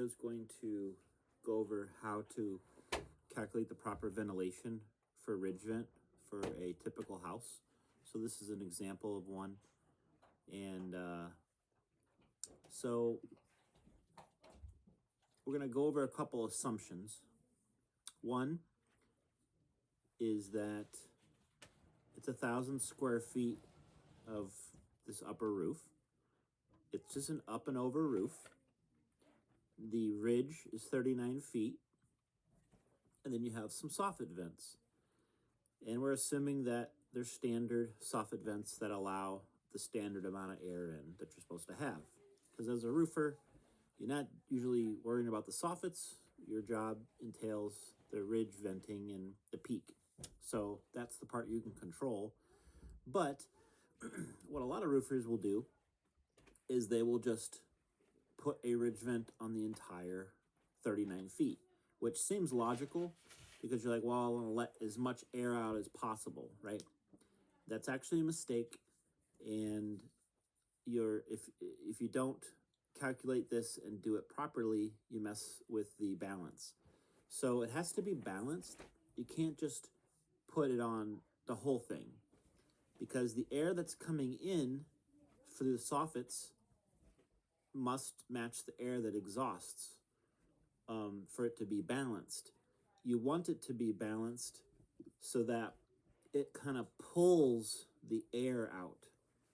is going to go over how to calculate the proper ventilation for ridge vent for a typical house. So this is an example of one. And so we're going to go over a couple assumptions. One is that it's 1,000 square feet of this upper roof. It's just an up and over roof. The ridge is 39 feet. And then you have some soffit vents. And we're assuming that they're standard soffit vents that allow the standard amount of air in that you're supposed to have. Because as a roofer, you're not usually worrying about the soffits. Your job entails the ridge venting and the peak. So that's the part you can control. But what a lot of roofers will do is they will just put a ridge vent on the entire 39 feet, which seems logical because you're like, well, I want to let as much air out as possible, right? That's actually a mistake. And if you don't calculate this and do it properly, you mess with the balance. So it has to be balanced. You can't just put it on the whole thing because the air that's coming in through the soffits must match the air that exhausts for it to be balanced. You want it to be balanced so that it kind of pulls the air out.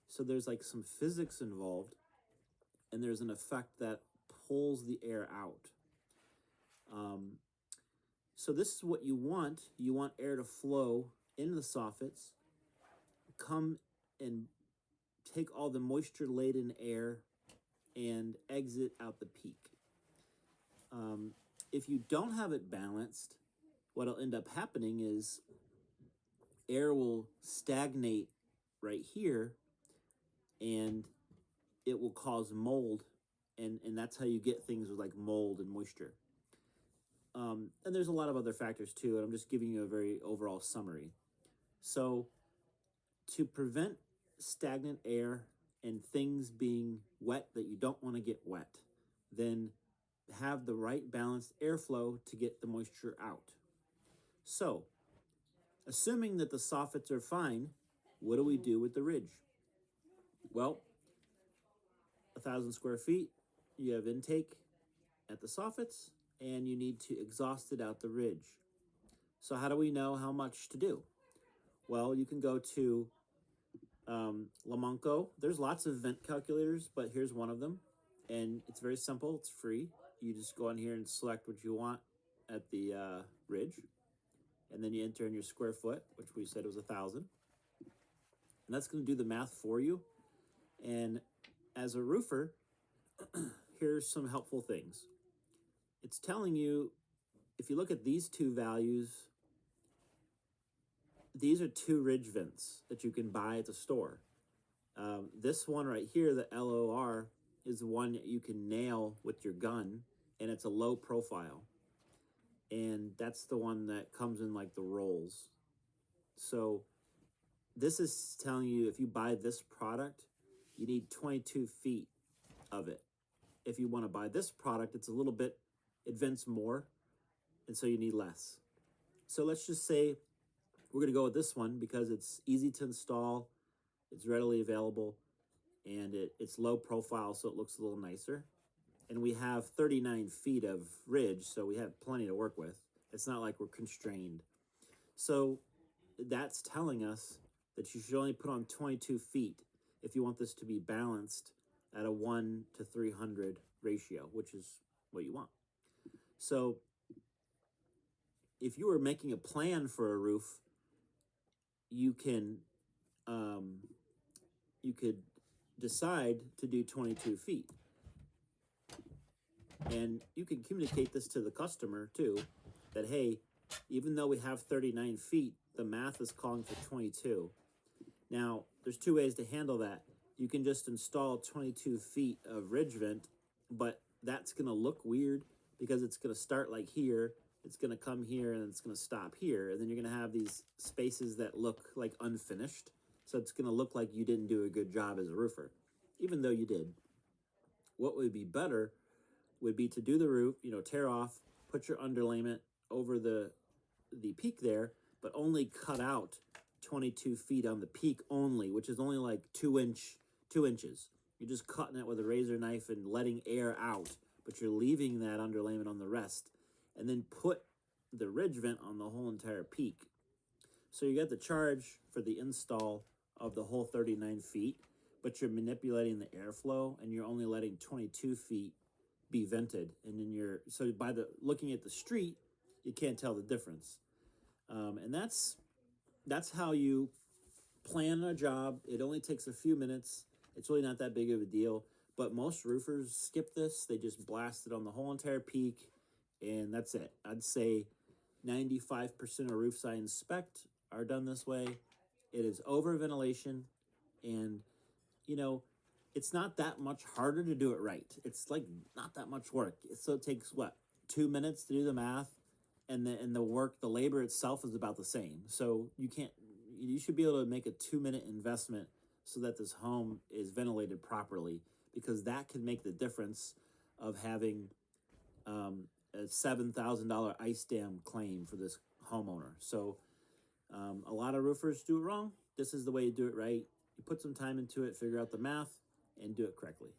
So there's like some physics involved, and there's an effect that pulls the air out. So this is what you want. You want air to flow into the soffits, come and take all the moisture-laden air and exit out the peak. If you don't have it balanced, what'll end up happening is air will stagnate right here, and it will cause mold, and that's how you get things with like mold and moisture. And there's a lot of other factors too, and I'm just giving you a very overall summary. So to prevent stagnant air and things being wet that you don't want to get wet, then have the right balanced airflow to get the moisture out. So, assuming that the soffits are fine, what do we do with the ridge? Well, 1,000 square feet, you have intake at the soffits, and you need to exhaust it out the ridge. So how do we know how much to do? Well, you can go to Lomanco. There's lots of vent calculators, but here's one of them. And it's very simple. It's free. You just go in here and select what you want at the ridge. And then you enter in your square foot, which we said was 1,000. And that's going to do the math for you. And as a roofer, here's some helpful things. It's telling you, if you look at these two values, these are two ridge vents that you can buy at the store. This one right here, the LOR, is the one that you can nail with your gun, and it's a low profile. And that's the one that comes in like the rolls. So this is telling you if you buy this product, you need 22 feet of it. If you want to buy this product, it's a little bit, it vents more, and so you need less. So let's just say we're going to go with this one because it's easy to install, it's readily available, and it's low profile, so it looks a little nicer. And we have 39 feet of ridge, so we have plenty to work with. It's not like we're constrained. So that's telling us that you should only put on 22 feet if you want this to be balanced at a 1 to 300 ratio, which is what you want. So if you were making a plan for a roof, you could decide to do 22 feet. And you can communicate this to the customer too, that, hey, even though we have 39 feet, the math is calling for 22. Now, there's two ways to handle that. You can just install 22 feet of ridge vent, but that's going to look weird because it's going to start like here, it's going to come here, and it's going to stop here. And then you're going to have these spaces that look like unfinished. So it's going to look like you didn't do a good job as a roofer, even though you did. What would be better would be to do the roof, you know, tear off, put your underlayment over the peak there, but only cut out 22 feet on the peak only, which is only like 2 inches. You're just cutting it with a razor knife and letting air out, but you're leaving that underlayment on the rest, and then put the ridge vent on the whole entire peak. So you got the charge for the install of the whole 39 feet, but you're manipulating the airflow, and you're only letting 22 feet be vented. And then so by looking at the street, you can't tell the difference. And that's how you plan a job. It only takes a few minutes. It's really not that big of a deal, but most roofers skip this. They just blast it on the whole entire peak, and that's it. I'd say 95% of roofs I inspect are done this way. It is over ventilation, and you know, it's not that much harder to do it right. It's like not that much work. So it takes what, 2 minutes to do the math, and the labor itself is about the same. So you should be able to make a 2-minute investment so that this home is ventilated properly, because that can make the difference of having a $7,000 ice dam claim for this homeowner. So a lot of roofers do it wrong. This is the way you do it right. You put some time into it, figure out the math, and do it correctly.